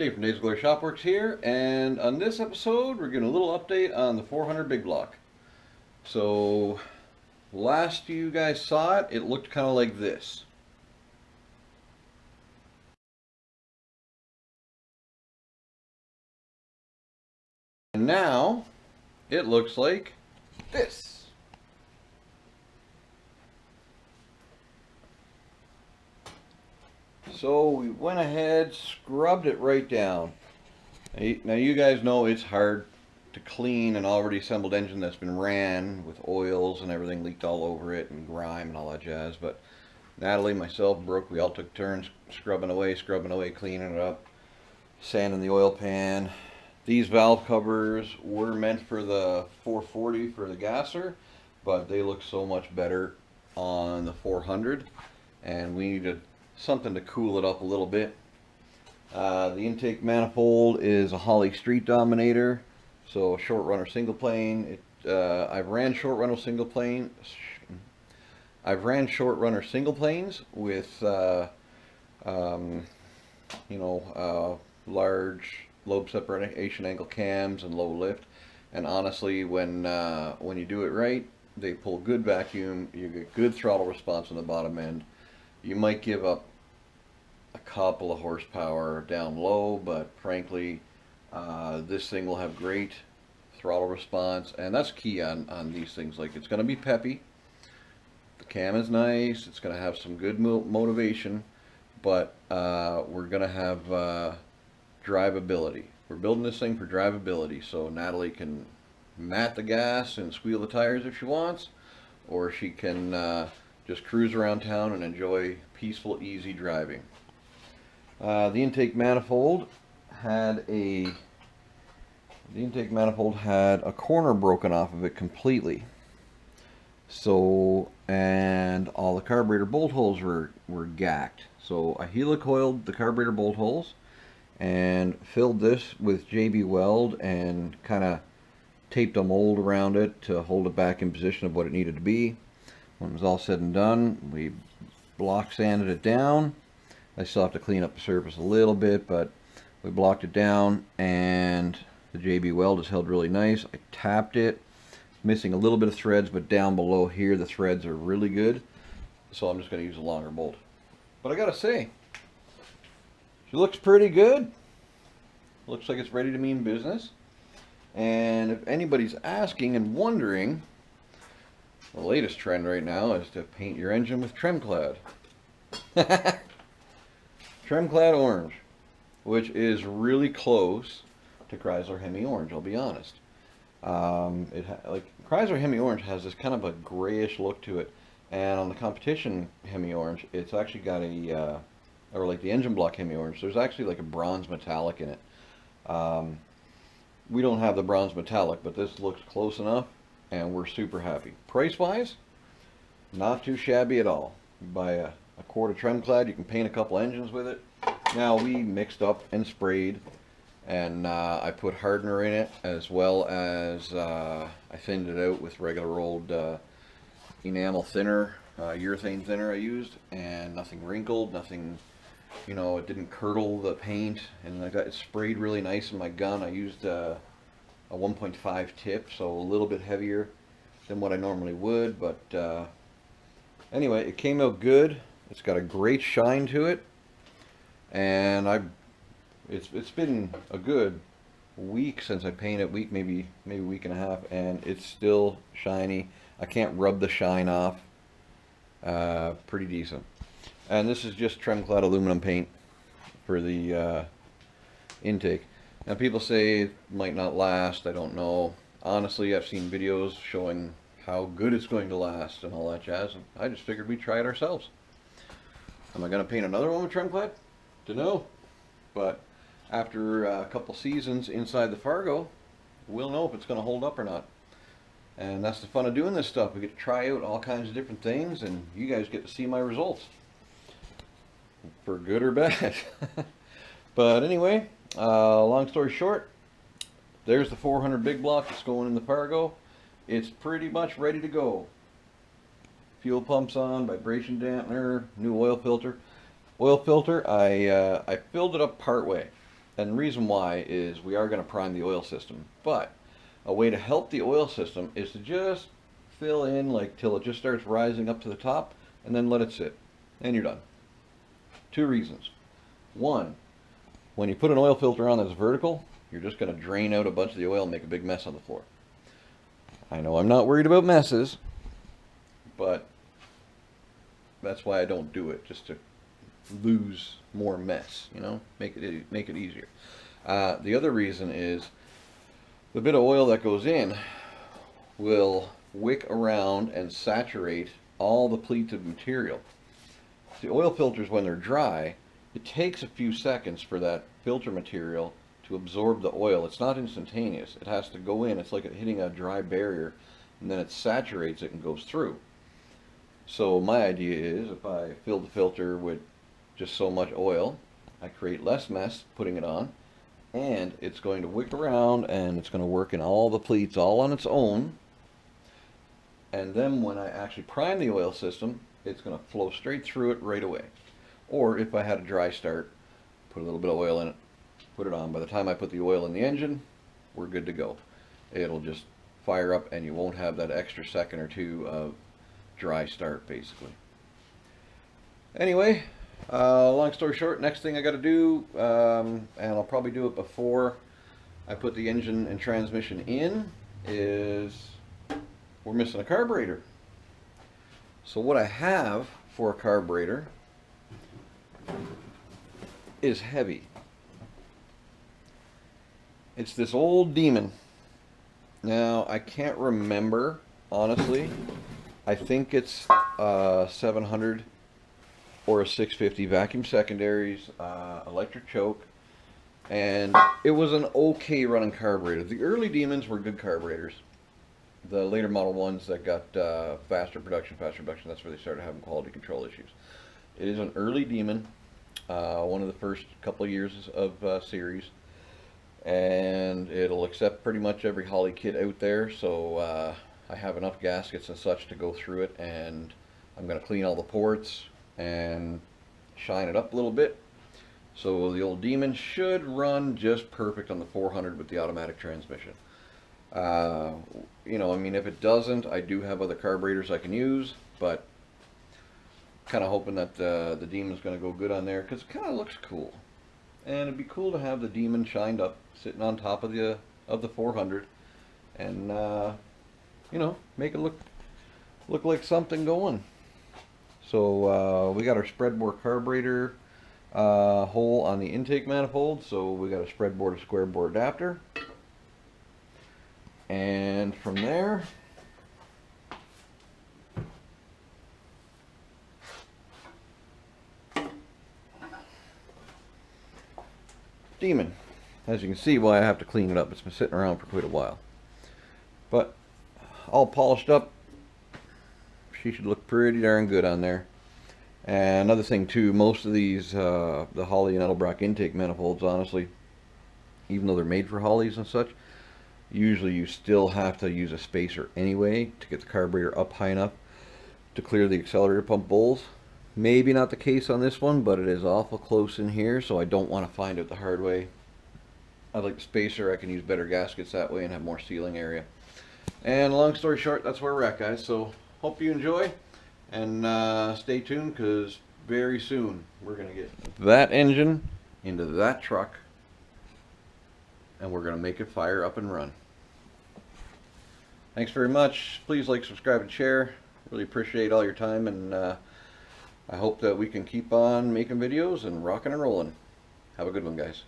Dave from Dave's Glory Shopworks here, and on this episode we're getting a little update on the 400 Big Block. So last you guys saw it, it looked kind of like this. And now it looks like this. So we went ahead, scrubbed it right down. Now you guys know it's hard to clean an already assembled engine that's been ran with oils and everything leaked all over it and grime and all that jazz. But Natalie, myself, Brooke, we all took turns scrubbing away, cleaning it up, sanding the oil pan. These valve covers were meant for the 440 for the gasser, but they look so much better on the 400, and we needed something to cool it up a little bit. The intake manifold is a Holly Street Dominator, so short runner single plane. I've ran short runner single planes with large lobe separation angle cams and low lift, and honestly, when you do it right, they pull good vacuum. You get good throttle response on the bottom end. You might give up a couple of horsepower down low, but frankly, this thing will have great throttle response, and that's key on these things. Like, it's going to be peppy, the cam is nice, it's going to have some good motivation, but we're going to have drivability. We're building this thing for drivability, so Natalie can mat the gas and squeal the tires if she wants, or she can just cruise around town and enjoy peaceful, easy driving. The intake manifold had a corner broken off of it completely. So, and all the carburetor bolt holes were gacked. So I helicoiled the carburetor bolt holes and filled this with JB Weld and kind of taped a mold around it to hold it back in position of what it needed to be. When it was all said and done, we block sanded it down. I still have to clean up the surface a little bit, but we blocked it down, and the JB Weld is held really nice. I tapped it, missing a little bit of threads, but down below here the threads are really good, so I'm just going to use a longer bolt. But I gotta say, she looks pretty good. Looks like it's ready to mean business. And if anybody's asking and wondering, the latest trend right now is to paint your engine with trim clad. Trim clad orange, which is really close to Chrysler Hemi orange, I'll be honest. Like Chrysler Hemi orange has this kind of a grayish look to it, and on the competition Hemi orange, it's actually got a or like the engine block Hemi orange, there's actually like a bronze metallic in it. We don't have the bronze metallic, but this looks close enough, and we're super happy. Price wise, not too shabby at all. You buy a quart of trim clad, you can paint a couple engines with it. Now, we mixed up and sprayed, and I put hardener in it, as well as I thinned it out with regular old enamel thinner, urethane thinner I used, and nothing wrinkled, nothing, it didn't curdle the paint, and I got it sprayed really nice in my gun. I used a 1.5 tip, so a little bit heavier than what I normally would, but anyway, it came out good. It's got a great shine to it, and it's been a good week since I painted it, maybe a week and a half, and it's still shiny. I can't rub the shine off. Pretty decent. And this is just trim clad aluminum paint for the intake. Now, people say it might not last. I don't know. Honestly, I've seen videos showing how good it's going to last and all that jazz, and I just figured we'd try it ourselves. Am I going to paint another one with trim clad? Dunno. But after a couple seasons inside the Fargo, we'll know if it's going to hold up or not. And that's the fun of doing this stuff. We get to try out all kinds of different things, and you guys get to see my results, for good or bad. But anyway, long story short, there's the 400 Big Block that's going in the Fargo. It's pretty much ready to go. Fuel pumps on, vibration dampener, new oil filter. I filled it up part way. And the reason why is we are going to prime the oil system, but a way to help the oil system is to just fill in like till it just starts rising up to the top and then let it sit and you're done. Two reasons. One, when you put an oil filter on that's vertical, you're just going to drain out a bunch of the oil and make a big mess on the floor. I know I'm not worried about messes, but that's why I don't do it, just to lose more mess, you know, make it easier. The other reason is the bit of oil that goes in will wick around and saturate all the pleated material. The oil filters, when they're dry, it takes a few seconds for that filter material to absorb the oil. It's not instantaneous. It has to go in. It's like hitting a dry barrier, and then it saturates it and goes through. So my idea is, if I fill the filter with just so much oil, I create less mess putting it on, and it's going to wick around and it's going to work in all the pleats all on its own. And then when I actually prime the oil system, it's going to flow straight through it right away. Or if I had a dry start, put a little bit of oil in it, put it on. By the time I put the oil in the engine, we're good to go. It'll just fire up and you won't have that extra second or two of dry start, basically. Anyway, long story short, next thing I got to do, and I'll probably do it before I put the engine and transmission in, is we're missing a carburetor. So what I have for a carburetor is heavy. It's this old demon. Now, I can't remember, honestly. I think it's 700 or a 650 vacuum secondaries, electric choke, and it was an okay running carburetor. The early demons were good carburetors. The later model ones that got faster production, that's where they started having quality control issues. It is an early demon, one of the first couple of years of series, and it'll accept pretty much every Holly kit out there, so I have enough gaskets and such to go through it, and I'm going to clean all the ports and shine it up a little bit. So the old demon should run just perfect on the 400 with the automatic transmission. You know, I mean, if it doesn't, I do have other carburetors I can use, but kind of hoping that the demon's going to go good on there, because it kind of looks cool. And it'd be cool to have the demon shined up, sitting on top of the 400, and you know, make it look like something going. So we got our spread bore carburetor hole on the intake manifold, so we got a spread bore to square bore adapter, and from there demon. As you can see, why I have to clean it up. It's been sitting around for quite a while, but all polished up. She should look pretty darn good on there. And another thing too, most of these the Holly and Edelbrock intake manifolds, honestly, even though they're made for Hollys and such, usually you still have to use a spacer anyway to get the carburetor up high enough to clear the accelerator pump bowls. Maybe not the case on this one, but it is awful close in here, so I don't want to find out the hard way. I like the spacer. I can use better gaskets that way and have more sealing area. And long story short, that's where we're at, guys. So hope you enjoy, and stay tuned, because very soon we're going to get that engine into that truck and we're going to make it fire up and run. Thanks very much. Please like, subscribe, and share. Really appreciate all your time, and I hope that we can keep on making videos and rocking and rolling. Have a good one, guys.